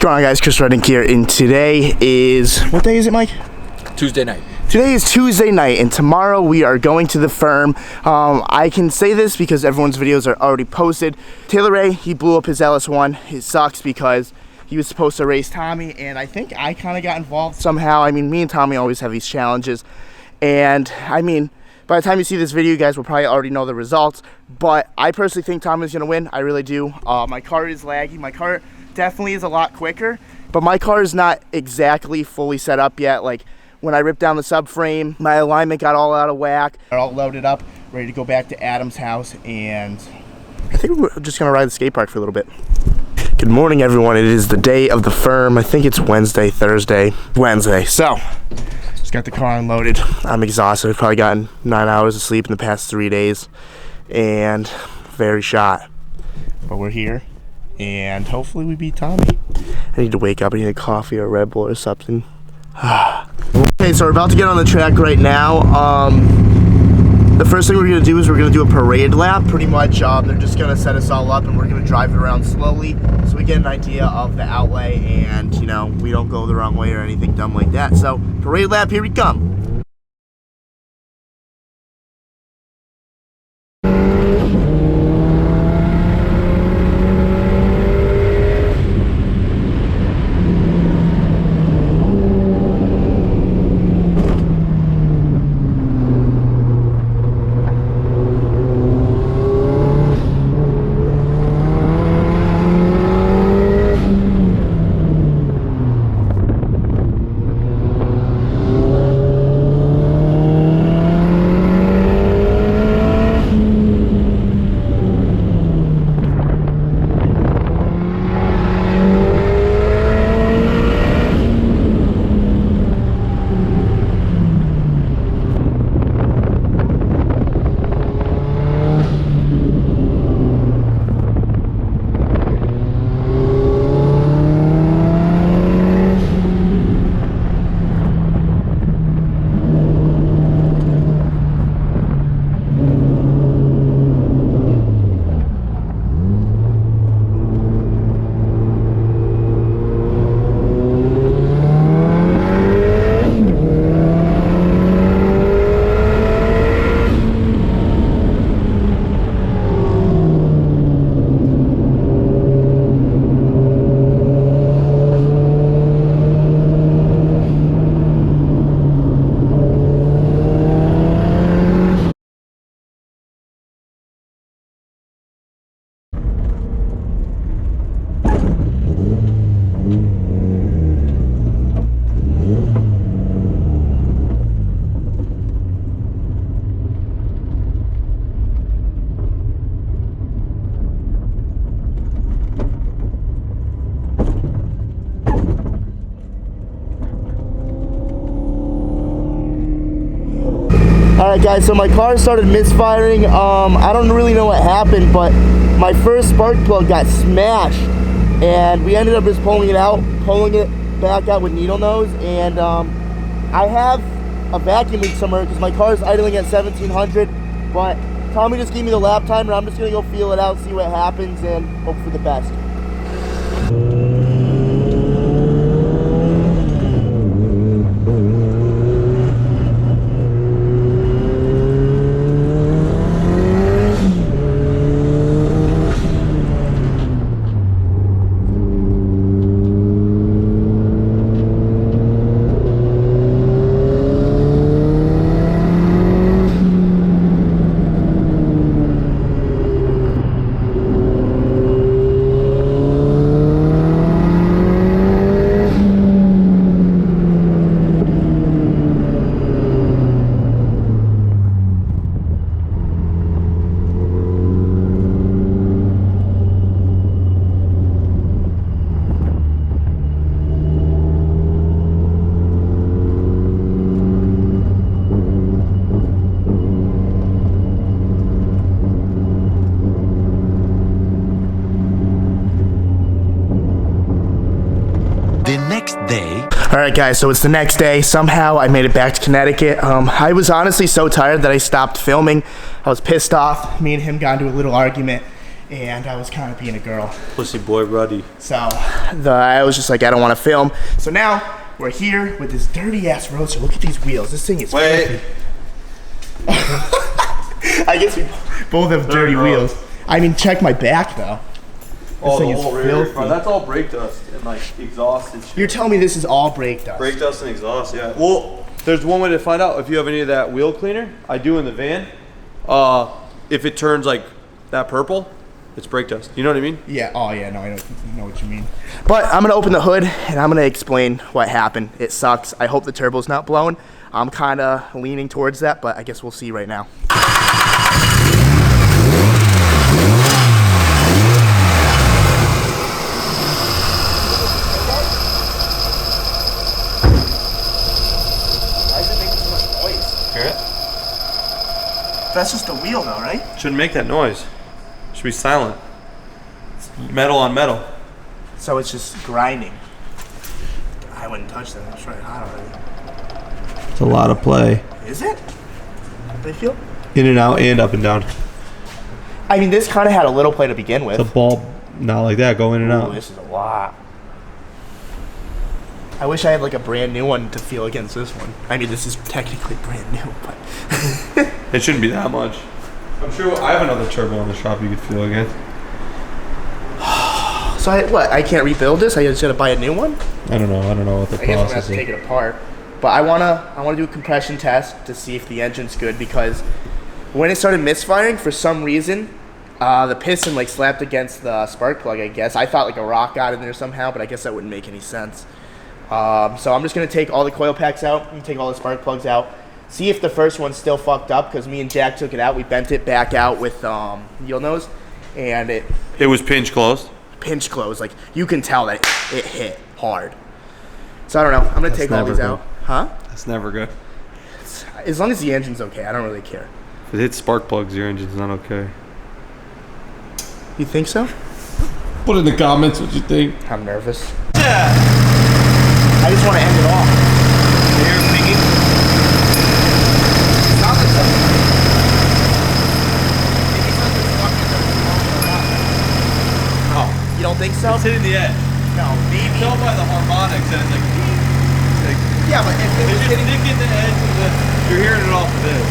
Going on, guys? Chris Redding here, and today is, what day is it, Mike? Tuesday night. Today is Tuesday night, and tomorrow we are going to the firm. I can say this because everyone's videos are already posted. Taylor Ray, he blew up his LS1. It sucks because he was supposed to race Tommy, and I think I kind of got involved somehow. I mean, me and Tommy always have these challenges, and I mean, by the time you see this video, you guys will probably already know the results, but I personally think Tommy's gonna win. I really do. My car is laggy. My car definitely is a lot quicker, but my car is not exactly fully set up yet. Like, when I ripped down the subframe, my alignment got all out of whack. They're all loaded up, ready to go back to Adam's house, and I think we're just gonna ride the skate park for a little bit. Good morning, everyone. It is the day of the firm. I think it's Wednesday. So, just got the car unloaded. I'm exhausted. I've probably gotten 9 hours of sleep in the past 3 days, and very shot. But we're here, and hopefully we beat Tommy. I need to wake up. I need a coffee or a Red Bull or something. Okay, so we're about to get on the track right now. The first thing we're going to do is we're going to do a parade lap. Pretty much, they're just going to set us all up, and we're going to drive it around slowly so we get an idea of the outlay, and, you know, we don't go the wrong way or anything dumb like that. So, parade lap, here we come. Alright guys, so my car started misfiring. I don't really know what happened, but my first spark plug got smashed, and we ended up just pulling it back out with needle nose, and I have a vacuum leak somewhere because my car is idling at 1700, but Tommy just gave me the lap timer. I'm just going to go feel it out, see what happens, and hope for the best. Alright guys, so it's the next day. Somehow I made it back to Connecticut. I was honestly so tired that I stopped filming. I was pissed off. Me and him got into a little argument, and I was kind of being a girl. Pussy boy Ruddy. So I was just like, I don't want to film. So now we're here with this dirty ass roadster. Look at these wheels. This thing is filthy. I guess we both have dirty wheels. I mean, check my back though. This thing is filthy. Bro, that's all brake dust and like exhaust and shit. You're telling me this is all brake dust? Brake dust and exhaust, yeah. Well, there's one way to find out if you have any of that wheel cleaner. I do in the van. If it turns like that purple, it's brake dust. You know what I mean? Yeah. Oh yeah. No, I don't know what you mean. But I'm gonna open the hood and I'm gonna explain what happened. It sucks. I hope the turbo's not blown. I'm kind of leaning towards that, but I guess we'll see right now. Why is it making so much noise? Hear it? That's just the wheel though, right? Shouldn't make that noise. Should be silent. It's metal on metal. So it's just grinding. I wouldn't touch that. It's right hot already. It's a lot of play. Is it? How do they feel? In and out and up and down. I mean, this kind of had a little play to begin with. The ball, not like that, go in and out. This is a lot. I wish I had like a brand new one to feel against this one. I mean, this is technically brand new, but It shouldn't be that much. I'm sure I have another turbo in the shop you could feel against. So I can't rebuild this? I just gotta buy a new one? I don't know what the I guess I'm gonna have process to is. take it apart. But I wanna do a compression test to see if the engine's good, because when it started misfiring, for some reason, the piston like slapped against the spark plug, I guess. I thought like a rock got in there somehow, but I guess that wouldn't make any sense. So I'm just gonna take all the coil packs out and take all the spark plugs out. See if the first one's still fucked up, because me and Jack took it out. We bent it back out with yield nose, and it was pinch closed. pinch closed. Like, you can tell that it hit hard. So I don't know. I'm gonna take all these out. Huh? That's never good. As long as the engine's okay, I don't really care. If it hits spark plugs, your engine's not okay. You think so? Put in the comments what you think. I'm nervous. Yeah. I just want to end it off. You hear it pinging? Sounds like something. Maybe something's fucking with the Oh. You don't think so? It's hitting the edge. No, maybe. You can tell by the harmonics and it's like, Yeah, but if it was it's just hitting nicking the edge of the, you're hearing it off of this.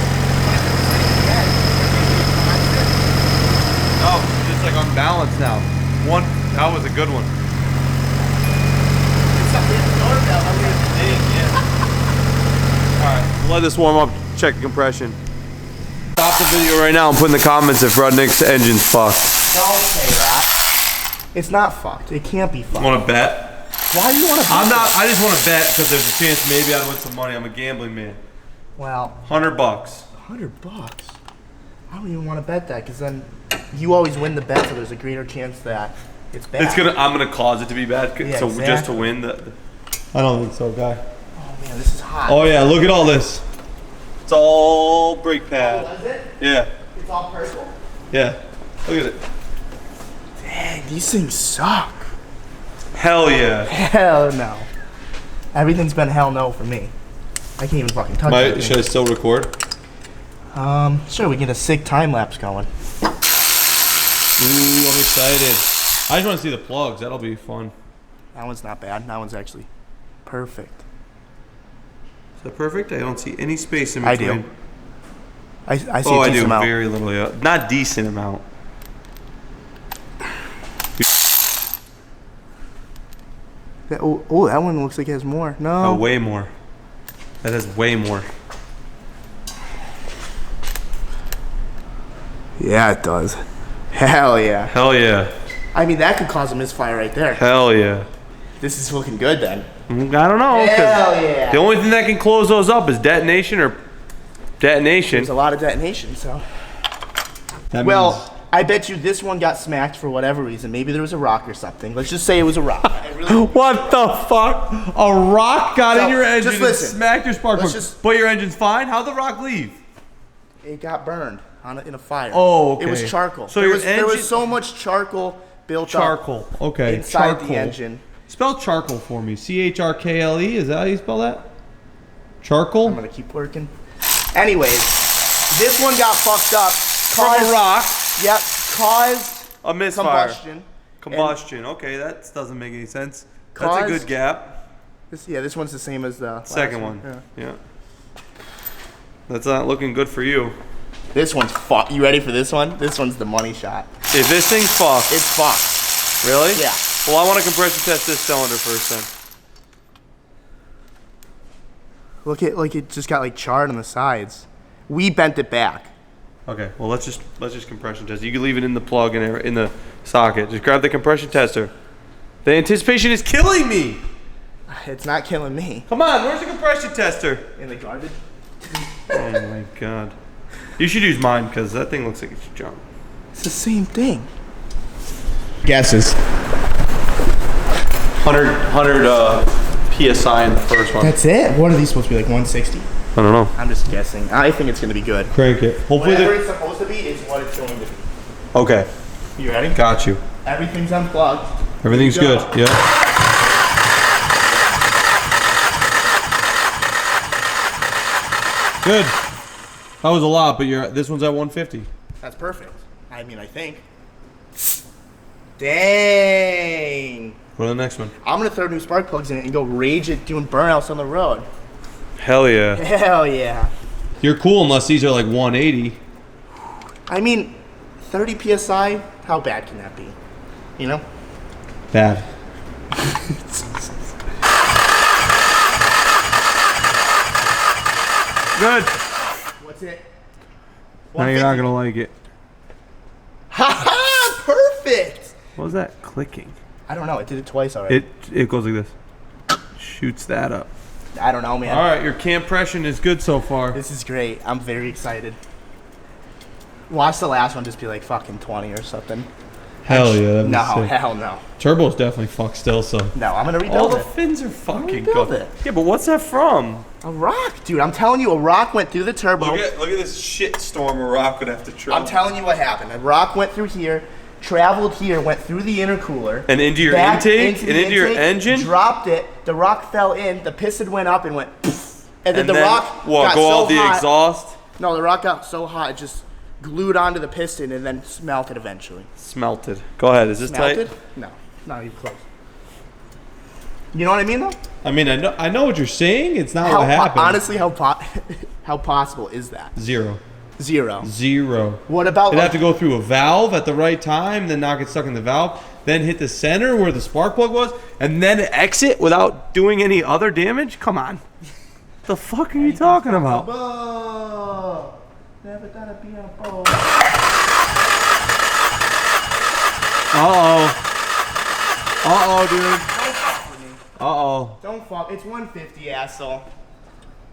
Oh, it's like unbalanced now. That was a good one. Alright, let this warm up, check the compression. Stop the video right now and put in the comments if Rudnick's engine's fucked. Don't say that. It's not fucked. It can't be fucked. Want to bet? Why do you want to bet? I just want to bet because there's a chance maybe I'd win some money. I'm a gambling man. Well, $100. $100? I don't even want to bet that, because then you always win the bet, so there's a greater chance that it's bad. I'm gonna cause it to be bad, Yeah, so exactly. just to win the. I don't think so, guy. Oh man, this is hot. Oh yeah, look at all this. It's all brake pad. Oh, is it? Yeah, It's all purple? yeah. Look at it. Dang, these things suck. Hell yeah. Hell no. Everything's been hell no for me. I can't even fucking touch it. Should I still record? Sure, we get a sick time lapse going. Ooh, I'm excited. I just want to see the plugs. That'll be fun. That one's not bad. That one's actually perfect. Is that perfect? I don't see any space in I between. do. I see Oh, a I decent do. amount. Very little, yeah. Not decent amount. Oh, that one looks like it has more. No. Oh, way more. That has way more. Yeah, it does. Hell yeah. Hell yeah. I mean, that could cause a misfire right there. Hell yeah. This is looking good then. I don't know. 'Cause Hell yeah. the only thing that can close those up is detonation or detonation. There's a lot of detonation, so. That Well, I bet you this one got smacked for whatever reason. Maybe there was a rock or something. Let's just say it was a rock. what the fuck? A rock got So, in your engine just listen. and smacked your spark Let's plug. just- But your engine's fine? How'd the rock leave? It got burned in a fire. Oh, okay. It was charcoal. So there your was engine- so much charcoal built Charcoal. Okay. up inside charcoal. the engine. Spell charcoal for me. CHRKLE? Is that how you spell that? Charcoal? I'm gonna keep working. Anyways, this one got fucked up. From a rock. Yep, caused A misfire. Combustion. Okay, that doesn't make any sense. Caused- That's a good gap. This one's the same as the Second last one. Yeah. That's not looking good for you. This one's fucked. You ready for this one? This one's the money shot. If this thing's fucked. It's fucked. Really? Yeah. Well, I want to compression test this cylinder first then. Look at it just got like charred on the sides. We bent it back. Okay. Well, let's just compression test. You can leave it in the plug and in the socket. Just grab the compression tester. The anticipation is killing me. It's not killing me. Come on, where's the compression tester? In the garbage. Oh my god. You should use mine because that thing looks like it's junk. It's the same thing. Guesses. 100 PSI in the first one. That's it? What are these supposed to be, like 160? I don't know. I'm just guessing. I think it's going to be good. Crank it. Hopefully Whatever it's supposed to be is what it's going to be. Okay. You ready? Got you. Everything's unplugged. Everything's good. Yeah. Good. That was a lot, but this one's at 150. That's perfect. I mean, I think. Dang. Go to the next one. I'm going to throw new spark plugs in it and go rage it doing burnouts on the road. Hell yeah. Hell yeah. You're cool unless these are like 180. I mean, 30 PSI, how bad can that be? You know? Bad. Good. What's it? Now you're not going to like it. Ha-ha! Perfect! What was that clicking? I don't know. It did it twice already. It goes like this. Shoots that up. I don't know, man. All right, your compression is good so far. This is great. I'm very excited. Watch the last one just be like fucking 20 or something. Hell yeah. That'd be No, sick. hell no. Turbo's definitely fucked still, so. No, I'm going to All rebuild the it. fins are fucking rebuild good. it. Yeah, but what's that from? A rock, dude. I'm telling you, a rock went through the turbo. Look at this shit storm a rock would have to travel. I'm telling you what happened. A rock went through here, traveled here, went through the intercooler. And into your back intake? into And the into your intake, engine? Dropped it. The rock fell in. The piston went up and went poof. And then the rock got go so all the hot. exhaust? No, the rock got so hot it just glued onto the piston and then smelted eventually. Smelted. Go ahead. Is this Smelted? tight? No, not even close. You know what I mean, though? I mean, I know what you're saying. It's not what happened. Honestly, how possible is that? Zero. Zero. What about? It'd have to go through a valve at the right time, then not get stuck in the valve, then hit the center where the spark plug was, and then exit without doing any other damage? Come on. The fuck are you talking about? Never thought I'd be on a boat. Uh-oh, dude. Uh-oh. Don't fuck. It's 150, asshole.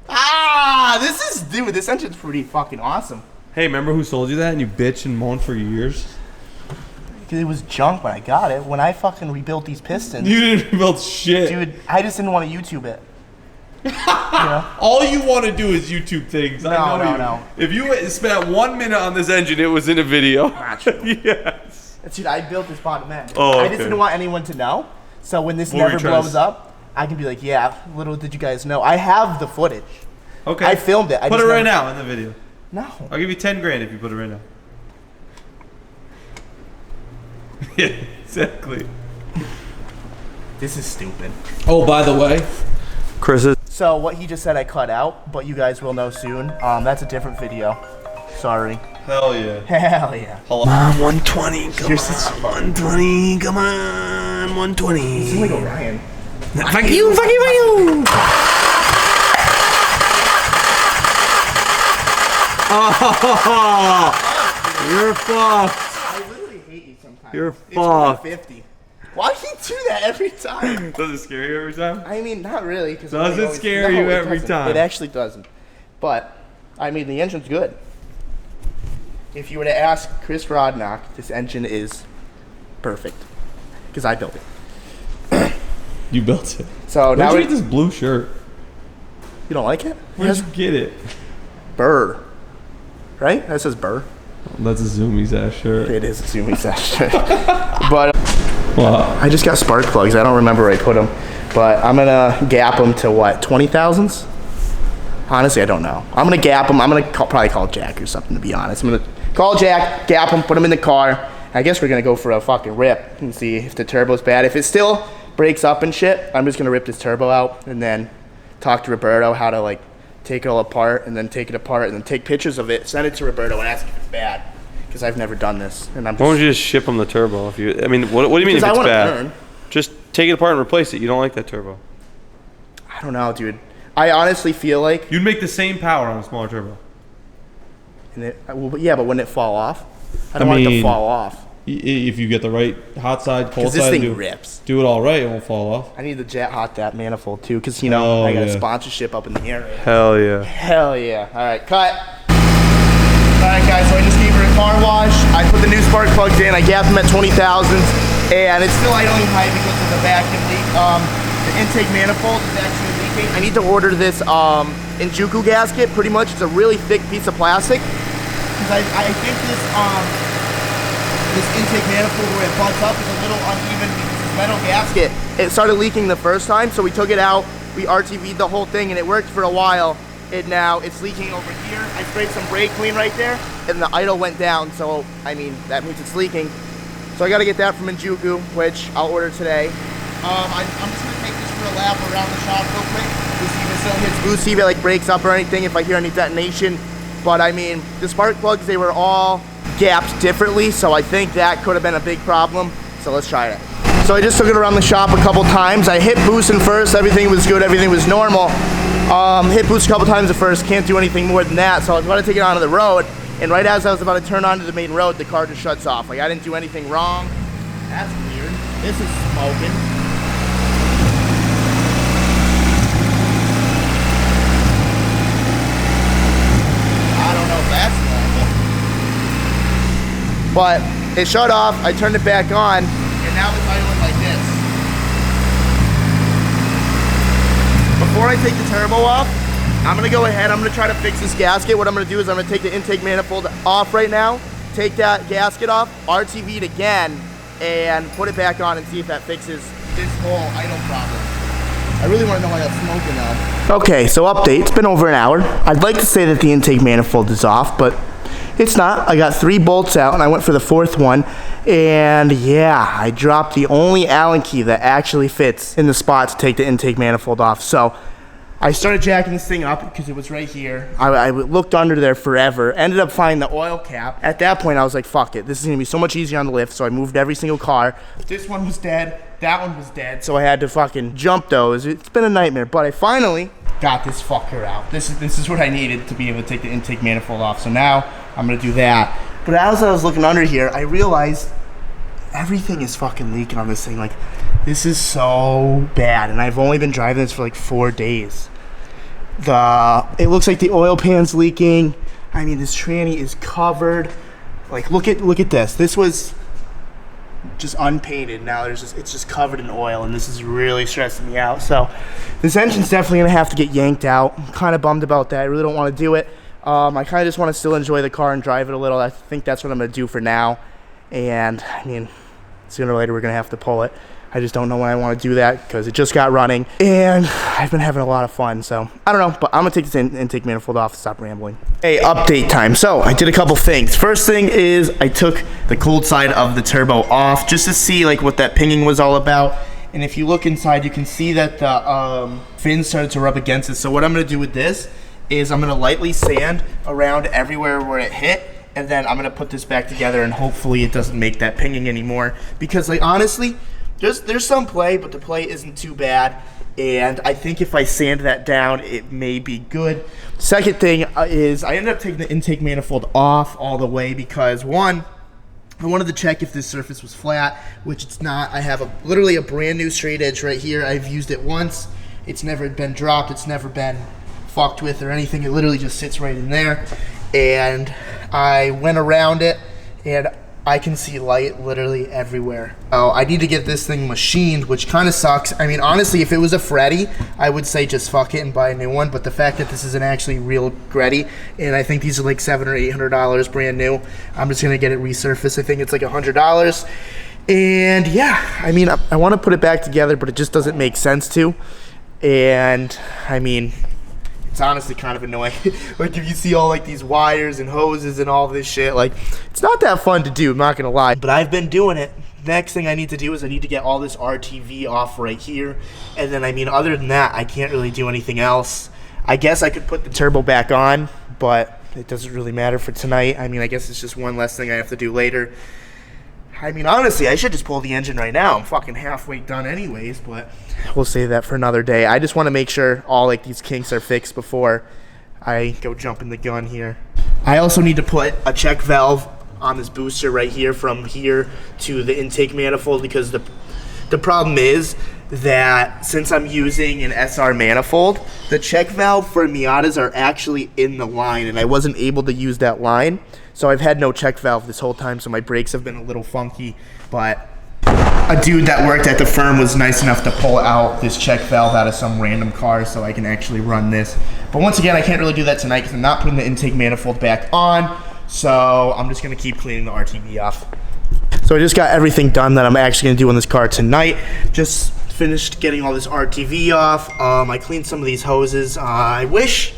Ah, this engine's pretty fucking awesome. Hey, remember who sold you that and you bitched and moaned for years? Because it was junk when I got it. When I fucking rebuilt these pistons. You didn't rebuild shit. Dude, I just didn't want to YouTube it. You know? All you want to do is YouTube things. No. If you spent 1 minute on this engine, it was in a video. Not true. Yes. Dude, I built this bottom end. Oh, I okay. just didn't want anyone to know. So when this What were you never trying to blows up, I can be like, yeah, little did you guys know. I have the footage. Okay. I filmed it. Put it right now in the video. No. I'll give you 10 grand if you put it right now. Yeah, exactly. This is stupid. Oh, by the way, Chris's. So what he just said I cut out, but you guys will know soon. That's a different video. Sorry. Hell yeah. Hell yeah. Come on, 120. Come Here's on, 120. Come on, 120. This is like Orion. Fuck you, fuck you, fuck you. Oh, you're fucked. I literally hate you sometimes. You're It's fucked. 150. Why do you do that every time? Does it scare you every time? I mean, not really. Cause Does it scare you every time? It actually doesn't. But, I mean, the engine's good. If you were to ask Chris Rodnock, this engine is perfect. Because I built it. You built it. So Where'd now you get this blue shirt? You don't like it? Where'd you get it? Burr. Right? That says Burr. That's a Zoomies ass shirt. It is a Zoomy session. But Wow. I just got spark plugs. I don't remember where I put them. But I'm going to gap them to what? 20,000s? Honestly, I don't know. I'm going to gap them. I'm going to probably call Jack or something, to be honest. I'm going to call Jack, gap them, put them in the car, I guess we're gonna go for a fucking rip and see if the turbo's bad. If it still breaks up and shit, I'm just gonna rip this turbo out and then talk to Roberto how to like take it all apart and then take it apart and then take pictures of it, send it to Roberto and ask if it's bad. Because I've never done this, and I'm just... Why don't you just ship them the turbo? If you, I mean, what do you mean if it's bad? Learn. Just take it apart and replace it. You don't like that turbo? I don't know, dude. I honestly feel like... You'd make the same power on a smaller turbo. Well, yeah, but wouldn't it fall off? I don't want it to fall off. If you get the right hot side, cold side, this thing rips. Do it all right, it won't fall off. I need the jet hot that manifold too, because you know I got a sponsorship up in the area. Hell yeah. Hell yeah. All right, cut. All right, guys. So I just gave her a car wash. I put the new spark plugs in. I gapped them at 20,000s, and it's still idling high because of the vacuum leak. The intake manifold is actually leaking. I need to order this Injuku gasket. Pretty much, it's a really thick piece of plastic. Because I think this intake manifold where it butts up is a little uneven because this metal gasket, it started leaking the first time, so we took it out, we RTV'd the whole thing, and it worked for a while, and now it's leaking over here. I sprayed some brake clean right there, and the idle went down, so, I mean, that means it's leaking. So I gotta get that from Injuku, which I'll order today. I'm just gonna take this for a lap around the shop real quick, to see if it still hits boost, see if it like breaks up or anything, if I hear any detonation. But I mean, the spark plugs, they were all gapped differently, so I think that could have been a big problem. So let's try it. So I just took it around the shop a couple times. I hit boosting first, everything was good, everything was normal. Hit boost a couple times at first, can't do anything more than that. So I was about to take it onto the road, and right as I was about to turn onto the main road, the car just shuts off. Like I didn't do anything wrong. That's weird. This is smoking. But it shut off, I turned it back on, and now it's idling like this. Before I take the turbo off, I'm gonna go ahead, I'm gonna try to fix this gasket. What I'm gonna do is I'm gonna take the intake manifold off right now, take that gasket off, RTV it again, and put it back on and see if that fixes this whole idle problem. I really wanna know why that's smoking now. Okay, so update, it's been over an hour. I'd like to say that the intake manifold is off, but it's not. I got 3 bolts out and I went for the 4th one, and yeah, I dropped the only Allen key that actually fits in the spot to take the intake manifold off. So I started jacking this thing up because it was right here. I looked under there forever, ended up finding the oil cap. At that point I was like, fuck it, this is gonna be so much easier on the lift. So I moved every single car. This one was dead, that one was dead, so I had to fucking jump those. It's been a nightmare, but I finally got this fucker out. This is what I needed to be able to take the intake manifold off. So now I'm gonna do that. But as I was looking under here, I realized everything is fucking leaking on this thing. Like, this is so bad, and I've only been driving this for like 4 days. It looks like the oil pan's leaking. I mean, this tranny is covered. Like, look at this. This was just unpainted. Now it's just covered in oil, and this is really stressing me out. So this engine's definitely gonna have to get yanked out. I'm kind of bummed about that. I really don't want to do it. I kind of just want to still enjoy the car and drive it a little. I think that's what I'm gonna do for now. And I mean, sooner or later we're gonna have to pull it. I just don't know when I want to do that because it just got running, and I've been having a lot of fun. So I don't know, but I'm gonna take this intake manifold off and stop rambling. Hey, update time. So I did a couple things. First thing is I took the cold side of the turbo off just to see like what that pinging was all about. And if you look inside, you can see that the fins started to rub against it. So what I'm gonna do with this is I'm gonna lightly sand around everywhere where it hit, and then I'm gonna put this back together, and hopefully it doesn't make that pinging anymore. Because like honestly, there's some play, but the play isn't too bad, and I think if I sand that down, it may be good. Second thing is I ended up taking the intake manifold off all the way because one, I wanted to check if this surface was flat, which it's not. I have literally a brand new straight edge right here. I've used it once. It's never been dropped. It's never been fucked with or anything. It literally just sits right in there. And I went around it, and I can see light literally everywhere. Oh, I need to get this thing machined, which kind of sucks. I mean, honestly, if it was a Freddy, I would say just fuck it and buy a new one. But the fact that this is an actually real Greddy, and I think these are like $700 or $800 brand new, I'm just gonna get it resurfaced. I think it's like $100. And yeah, I mean, I want to put it back together, but it just doesn't make sense to. And I mean, It's honestly kind of annoying. Like if you see all like these wires and hoses and all this shit, like it's not that fun to do, I'm not gonna lie. But I've been doing it. Next thing I need to do is I need to get all this RTV off right here. And then, I mean, other than that, I can't really do anything else. I guess I could put the turbo back on, but it doesn't really matter for tonight. I mean, I guess it's just one less thing I have to do later. I mean, honestly, I should just pull the engine right now. I'm fucking halfway done anyways, but we'll save that for another day. I just want to make sure all like these kinks are fixed before I go jumping the gun here. I also need to put a check valve on this booster right here from here to the intake manifold, because the problem is that since I'm using an SR manifold, the check valve for Miatas are actually in the line, and I wasn't able to use that line, so I've had no check valve this whole time, so my brakes have been a little funky. But a dude that worked at the firm was nice enough to pull out this check valve out of some random car so I can actually run this. But once again, I can't really do that tonight because I'm not putting the intake manifold back on. So I'm just gonna keep cleaning the RTV off. So I just got everything done that I'm actually gonna do on this car tonight. Just finished getting all this RTV off. I cleaned some of these hoses. I wish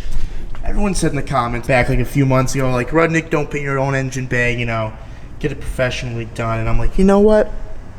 everyone said in the comments back like a few months ago, like, Rudnick, don't paint your own engine bay, you know, get it professionally done. And I'm like, you know what?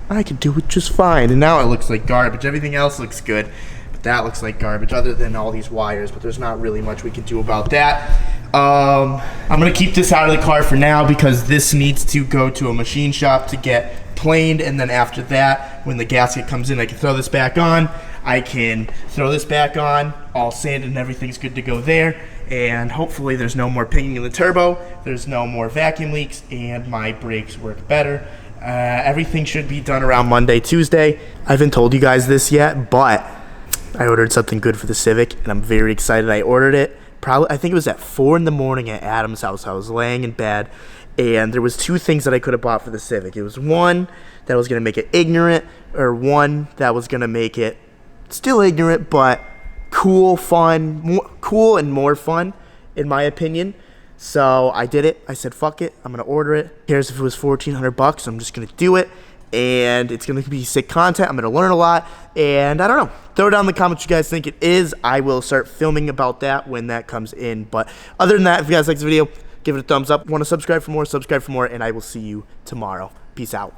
I could do it just fine. And now it looks like garbage. Everything else looks good, but that looks like garbage other than all these wires, but there's not really much we can do about that. I'm gonna keep this out of the car for now because this needs to go to a machine shop to get planed, and then after that, when the gasket comes in, I can throw this back on. I can throw this back on, all sanded and everything's good to go there, and hopefully there's no more pinging in the turbo, there's no more vacuum leaks, and my brakes work better. Everything should be done around Monday, Tuesday. I haven't told you guys this yet, but I ordered something good for the Civic, and I'm very excited I ordered it. I think it was at 4 in the morning at Adam's house. I was laying in bed, and there was two things that I could have bought for the Civic. It was one that was going to make it ignorant, or one that was going to make it still ignorant, but cool, fun, cool and more fun, in my opinion. So I did it. I said, fuck it. I'm going to order it. Who cares if it was $1,400? I'm just going to do it. And it's going to be sick content. I'm going to learn a lot. And I don't know. Throw down in the comments what you guys think it is. I will start filming about that when that comes in. But other than that, if you guys like this video, give it a thumbs up. Want to subscribe for more, and I will see you tomorrow. Peace out.